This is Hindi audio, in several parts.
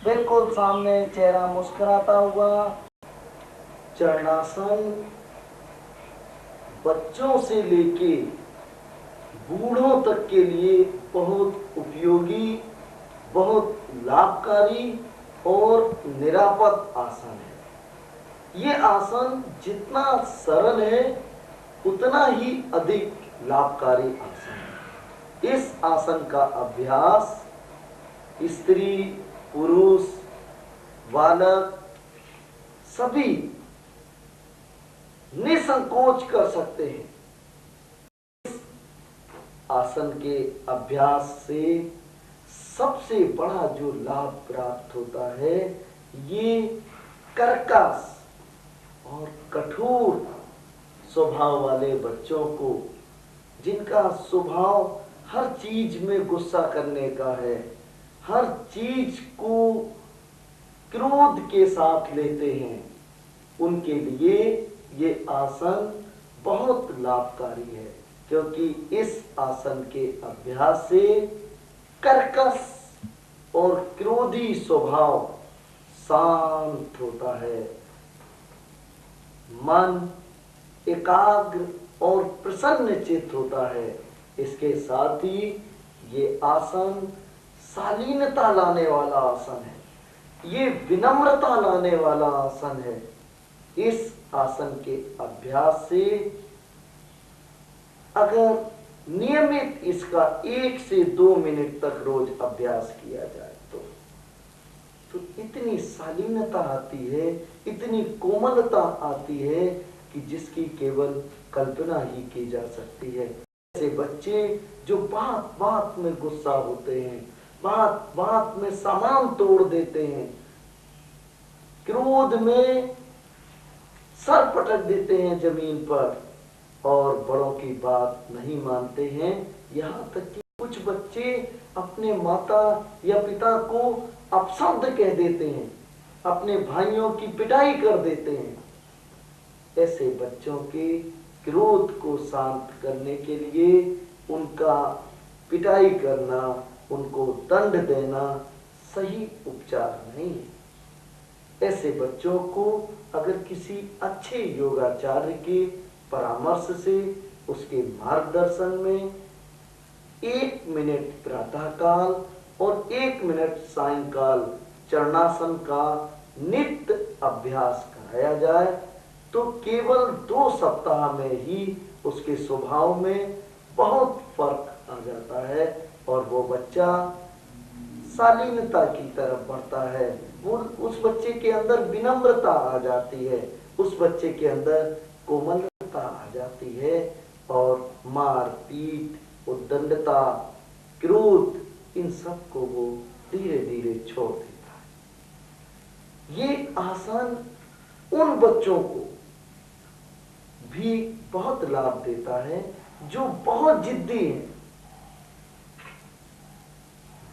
बिल्कुल सामने, चेहरा मुस्कुराता हुआ। चरणासन बच्चों से लेके बूढ़ों तक के लिए बहुत उपयोगी, बहुत लाभकारी और निरापद आसन है। ये आसन जितना सरल है उतना ही अधिक लाभकारी आसन है। इस आसन का अभ्यास स्त्री, पुरुष, बालक सभी निसंकोच कर सकते हैं। इस आसन के अभ्यास से सबसे बड़ा जो लाभ प्राप्त होता है, ये कर्कश और कठोर स्वभाव वाले बच्चों को, जिनका स्वभाव हर चीज में गुस्सा करने का है, हर चीज को क्रोध के साथ लेते हैं, उनके लिए ये आसन बहुत लाभकारी है। क्योंकि इस आसन के अभ्यास से कर्कश और क्रोधी स्वभाव शांत होता है, मन एकाग्र और प्रसन्न चित्त होता है। इसके साथ ही ये आसन शालीनता लाने वाला आसन है, ये विनम्रता लाने वाला आसन है। इस आसन के अभ्यास से अगर नियमित इसका 1 से 2 मिनट तक रोज अभ्यास किया जाए तो इतनी शालीनता आती है, इतनी कोमलता आती है कि जिसकी केवल कल्पना ही की जा सकती है। ऐसे बच्चे जो बात बात में गुस्सा होते हैं, बात बात में सामान तोड़ देते हैं, क्रोध में सर पटक देते हैं जमीन पर और बड़ों की बात नहीं मानते हैं। यहाँ तक कि कुछ बच्चे अपने माता या पिता को अपशब्द कह देते हैं, अपने भाइयों की पिटाई कर देते हैं। ऐसे बच्चों के क्रोध को शांत करने के लिए उनका पिटाई करना, उनको दंड देना सही उपचार नहीं है। ऐसे बच्चों को अगर किसी अच्छे योगाचार्य के परामर्श से, उसके मार्गदर्शन में 1 मिनट प्रातःकाल और 1 मिनट सायंकाल चरणासन का नित्य अभ्यास कराया जाए तो केवल 2 सप्ताह में ही उसके स्वभाव में बहुत फर्क आ जाता है और वो बच्चा शालीनता की तरफ बढ़ता है। वो उस बच्चे के अंदर विनम्रता आ जाती है, उस बच्चे के अंदर कोमलता आ जाती है और मार पीट, उद्दंडता, क्रोध, इन सब को वो धीरे धीरे छोड़ देता है। ये आसन उन बच्चों को भी बहुत लाभ देता है जो बहुत जिद्दी हैं।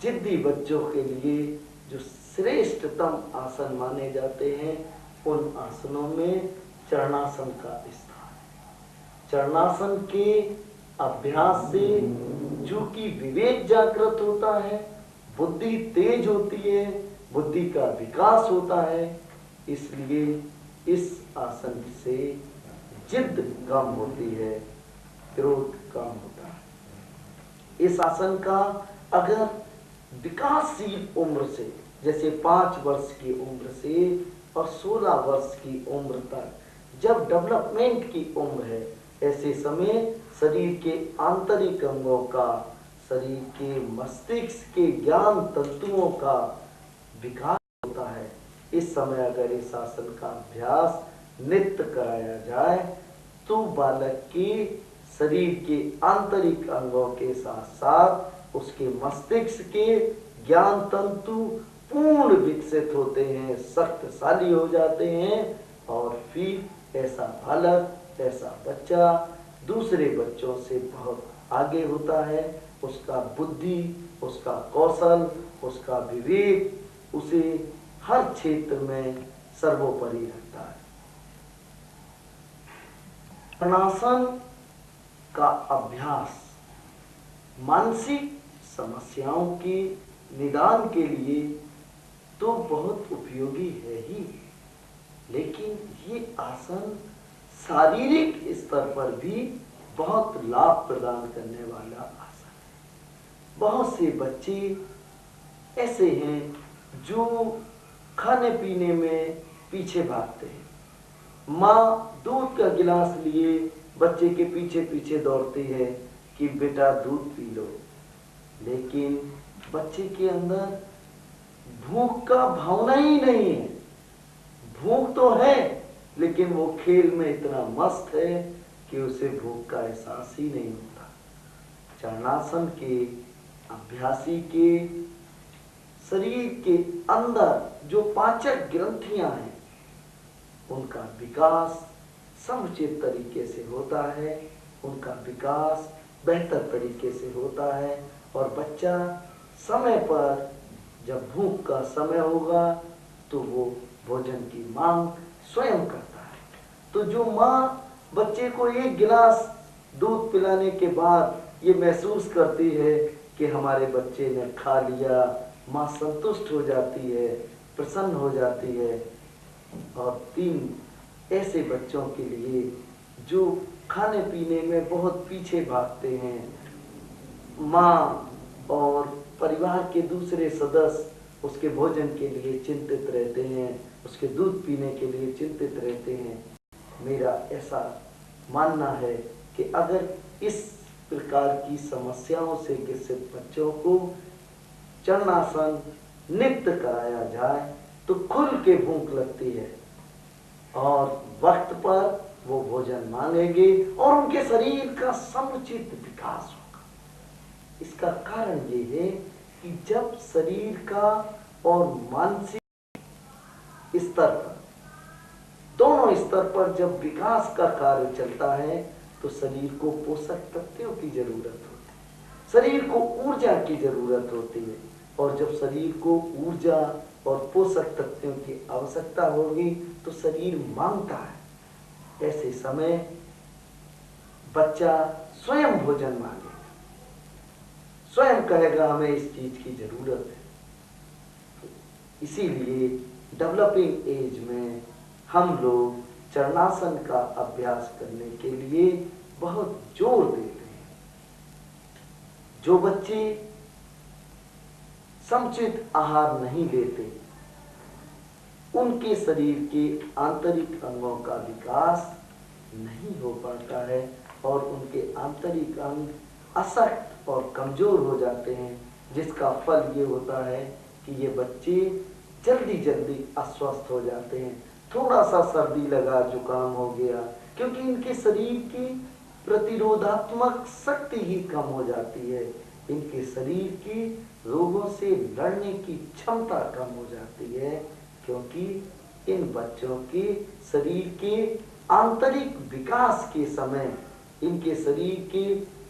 जिद्दी बच्चों के लिए जो श्रेष्ठतम आसन माने जाते हैं, उन आसनों में चरणासन का स्थान है। चरणासन के अभ्यास से जो कि विवेक जागृत होता है, बुद्धि तेज होती है, बुद्धि का विकास होता है, इसलिए इस आसन से जिद कम होती है, क्रोध कम होता है। इस आसन का अगर विकासशील उम्र से, जैसे 5 वर्ष की उम्र से और 16 वर्ष की उम्र तक, जब डेवलपमेंट की उम्र है, ऐसे समय शरीर के आंतरिक अंगों का, शरीर के मस्तिष्क के ज्ञान तंतुओं का विकास होता है। इस समय अगर इस आसन का अभ्यास नित्य कराया जाए तो बालक के शरीर के आंतरिक अंगों के साथ साथ उसके मस्तिष्क के ज्ञान तंतु पूर्ण विकसित होते हैं, शक्तिशाली हो जाते हैं और फिर ऐसा बालक, ऐसा बच्चा दूसरे बच्चों से बहुत आगे होता है। उसका बुद्धि, उसका कौशल, उसका विवेक उसे हर क्षेत्र में सर्वोपरि रखता है। चरणासन का अभ्यास मानसिक समस्याओं के निदान के लिए तो बहुत उपयोगी है ही, लेकिन ये आसन शारीरिक स्तर पर भी बहुत लाभ प्रदान करने वाला आसन है। बहुत से बच्चे ऐसे हैं जो खाने पीने में पीछे भागते हैं। माँ दूध का गिलास लिए बच्चे के पीछे पीछे दौड़ती है कि बेटा दूध पी लो, लेकिन बच्चे के अंदर भूख का भावना ही नहीं है। भूख तो है, लेकिन वो खेल में इतना मस्त है कि उसे भूख का एहसास ही नहीं होता। चरणासन के अभ्यासी के शरीर के अंदर जो पाचक ग्रंथियां हैं, उनका विकास समुचित तरीके से होता है, उनका विकास बेहतर तरीके से होता है, और बच्चा समय पर जब भूख का समय होगा तो वो भोजन की मांग स्वयं करता है। तो जो माँ बच्चे को एक गिलास दूध पिलाने के बाद ये महसूस करती है कि हमारे बच्चे ने खा लिया, माँ संतुष्ट हो जाती है, प्रसन्न हो जाती है। और 3 ऐसे बच्चों के लिए जो खाने पीने में बहुत पीछे भागते हैं, माँ और परिवार के दूसरे सदस्य उसके भोजन के लिए चिंतित रहते हैं, उसके दूध पीने के लिए चिंतित रहते हैं। मेरा ऐसा मानना है कि अगर इस प्रकार की समस्याओं से ग्रसित बच्चों को चरणासन नित्य कराया जाए तो खुल के भूख लगती है और वक्त पर वो भोजन मांगेंगे और उनके शरीर का समुचित विकास होगा। इसका कारण ये है कि जब शरीर का और मानसिक स्तर पर, दोनों स्तर पर जब विकास का कार्य चलता है तो शरीर को पोषक तत्वों की जरूरत होती है, शरीर को ऊर्जा की जरूरत होती है। और जब शरीर को ऊर्जा और पोषक तत्वों की आवश्यकता होगी तो शरीर मांगता है। ऐसे समय बच्चा स्वयं भोजन मांगेगा, स्वयं कहेगा हमें इस चीज की जरूरत है। इसीलिए डेवलपिंग एज में हम लोग चरणासन का अभ्यास करने के लिए बहुत जोर देते हैं। जो बच्चे समुचित आहार नहीं लेते, उनके शरीर के आंतरिक अंगों का विकास नहीं हो पाता है और उनके आंतरिक अंग अशक्त और कमजोर हो जाते हैं, जिसका फल ये होता है कि ये बच्चे जल्दी जल्दी अस्वस्थ हो जाते हैं। थोड़ा सा सर्दी लगा, जुकाम हो गया, क्योंकि इनके शरीर की प्रतिरोधात्मक शक्ति ही कम हो जाती है, इनके शरीर की रोगों से लड़ने की क्षमता कम हो जाती है, क्योंकि इन बच्चों के शरीर के आंतरिक विकास के समय, इनके शरीर के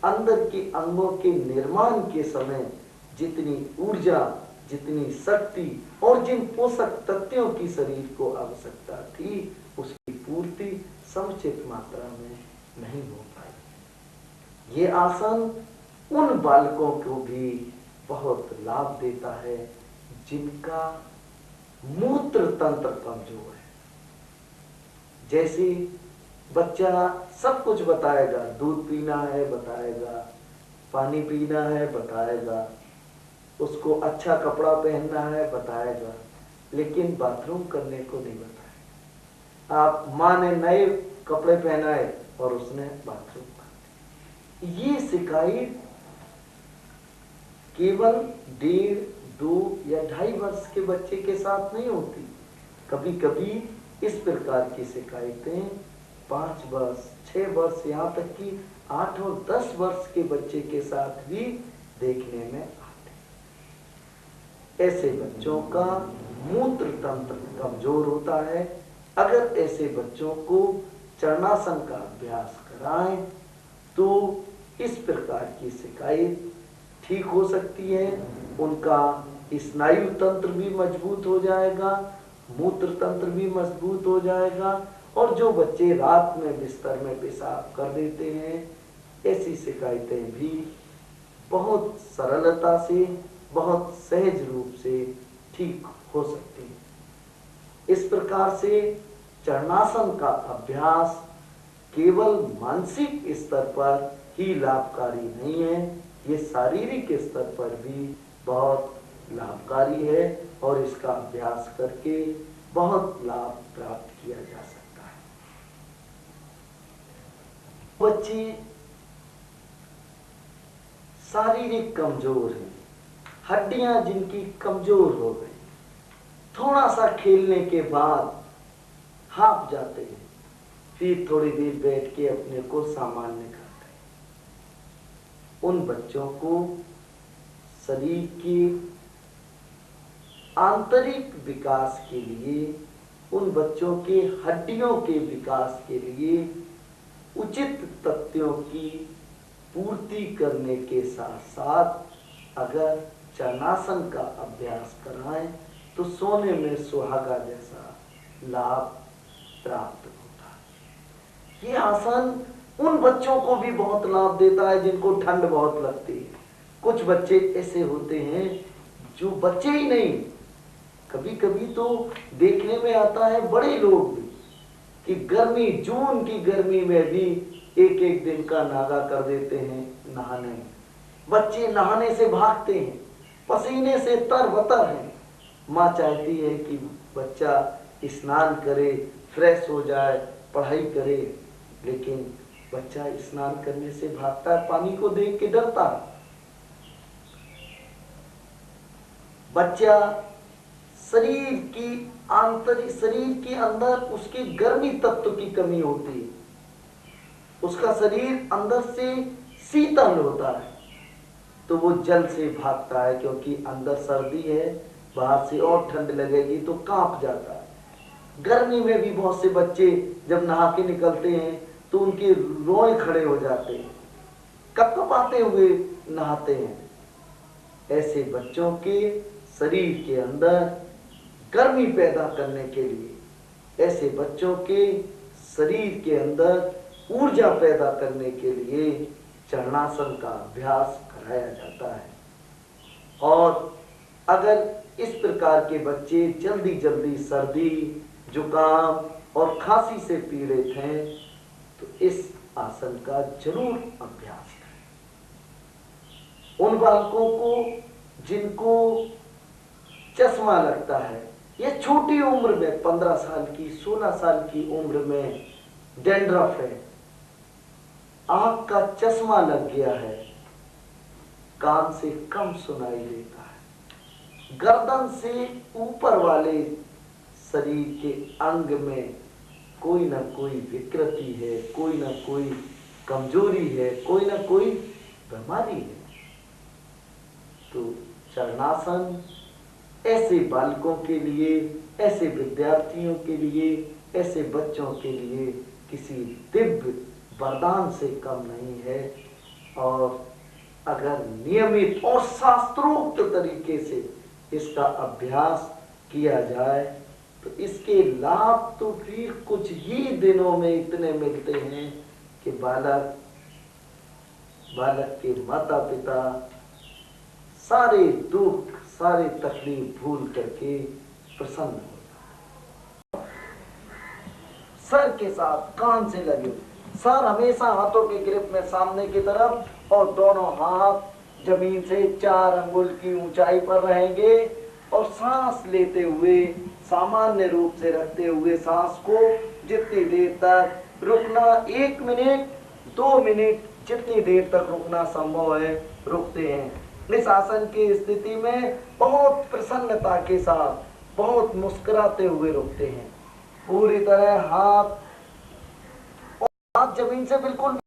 अंदर के अंगों के निर्माण के समय जितनी ऊर्जा, जितनी शक्ति और जिन पोषक तत्वों की शरीर को आवश्यकता थी, उसकी पूर्ति समुचित मात्रा में नहीं हो पाई। ये आसन उन बालकों को भी बहुत लाभ देता है जिनका मूत्र तंत्र कमजोर है। जैसे बच्चा सब कुछ बताएगा, दूध पीना है बताएगा, पानी पीना है बताएगा, उसको अच्छा कपड़ा पहनना है बताएगा, लेकिन बाथरूम करने को नहीं बताएगा। आप माँ ने नए कपड़े पहनाए और उसने बाथरूम कर दिया। ये शिकायत केवल 1.5, 2 या 2.5 वर्ष के बच्चे के साथ नहीं होती, कभी कभी इस प्रकार की शिकायतें 5 वर्ष, 6 वर्ष, यहाँ तक कि 8 और 10 वर्ष के बच्चे के साथ भी देखने में आते। ऐसे बच्चों का मूत्र तंत्र कमजोर होता है। अगर ऐसे बच्चों को चरणासन का अभ्यास कराएं तो इस प्रकार की शिकायत ठीक हो सकती है। उनका स्नायु तंत्र भी मजबूत हो जाएगा, मूत्र तंत्र भी मजबूत हो जाएगा, और जो बच्चे रात में बिस्तर में पेशाब कर देते हैं, ऐसी शिकायतें भी बहुत सरलता से, बहुत सहज रूप से ठीक हो सकती है। इस प्रकार से चरणासन का अभ्यास केवल मानसिक स्तर पर ही लाभकारी नहीं है, ये शारीरिक स्तर पर भी बहुत लाभकारी है और इसका अभ्यास करके बहुत लाभ प्राप्त किया जा सकता है। बच्चे शारीरिक कमजोर हैं, हड्डियां जिनकी कमजोर हो गई, थोड़ा सा खेलने के बाद हाफ जाते हैं, फिर थोड़ी देर बैठ के अपने को सामान्य करते हैं। उन बच्चों को शरीर के आंतरिक विकास के लिए, उन बच्चों के हड्डियों के विकास के लिए उचित तथ्यों की पूर्ति करने के साथ साथ अगर चरणासन का अभ्यास कराएं तो सोने में सुहागा जैसा लाभ प्राप्त होता है। ये आसन उन बच्चों को भी बहुत लाभ देता है जिनको ठंड बहुत लगती है। कुछ बच्चे ऐसे होते हैं जो बच्चे ही नहीं, कभी कभी तो देखने में आता है बड़े लोग भी कि गर्मी, जून की गर्मी में भी एक एक दिन का नागा कर देते हैं नहाने में। बच्चे नहाने से भागते हैं, पसीने से तरबतर हैं। माँ चाहती है कि बच्चा स्नान करे, फ्रेश हो जाए, पढ़ाई करे, लेकिन बच्चा स्नान करने से भागता है, पानी को देख के डरता है। बच्चा शरीर के अंदर उसके गर्मी तत्व की कमी होती है, उसका शरीर अंदर से शीतल होता है तो वो जल से भागता है, क्योंकि अंदर सर्दी है, बाहर से और ठंड लगेगी तो कांप जाता है। गर्मी में भी बहुत से बच्चे जब नहा के निकलते हैं तो उनके रोए खड़े हो जाते हैं, कपकपाते हुए नहाते हैं। ऐसे बच्चों के शरीर के अंदर गर्मी पैदा करने के लिए, ऐसे बच्चों के शरीर के अंदर ऊर्जा पैदा करने के लिए चरणासन का अभ्यास कराया जाता है। और अगर इस प्रकार के बच्चे जल्दी जल्दी सर्दी, जुकाम और खांसी से पीड़ित हैं तो इस आसन का जरूर अभ्यास करें। उन बालकों को जिनको चश्मा लगता है, ये छोटी उम्र में 15 साल की, 16 साल की उम्र में डैंड्रफ है, आंख का चश्मा लग गया है, कान से कम सुनाई देता है, गर्दन से ऊपर वाले शरीर के अंग में कोई ना कोई विकृति है, कोई ना कोई कमजोरी है, कोई ना कोई बीमारी है, तो चरणासन ऐसे बालकों के लिए, ऐसे विद्यार्थियों के लिए, ऐसे बच्चों के लिए किसी दिव्य वरदान से कम नहीं है। और अगर नियमित और शास्त्रोक्त तरीके से इसका अभ्यास किया जाए तो इसके लाभ तो फिर कुछ ही दिनों में इतने मिलते हैं कि बालक के माता पिता सारे दुख, सारे तकलीफ भूल करके प्रसन्न हो जाए। सर के साथ कान से लगे, सर हमेशा हाथों के ग्रिप में सामने की तरफ और दोनों हाथ जमीन से 4 अंगुल की ऊंचाई पर रहेंगे और सांस लेते हुए सामान्य रूप से रखते हुए सांस को जितनी देर तक रुकना, 1 मिनट 2 मिनट जितनी देर तक रुकना संभव है रुकते हैं। इस आसन की स्थिति में बहुत प्रसन्नता के साथ, बहुत मुस्कुराते हुए रुकते हैं। पूरी तरह हाथ जमीन से बिल्कुल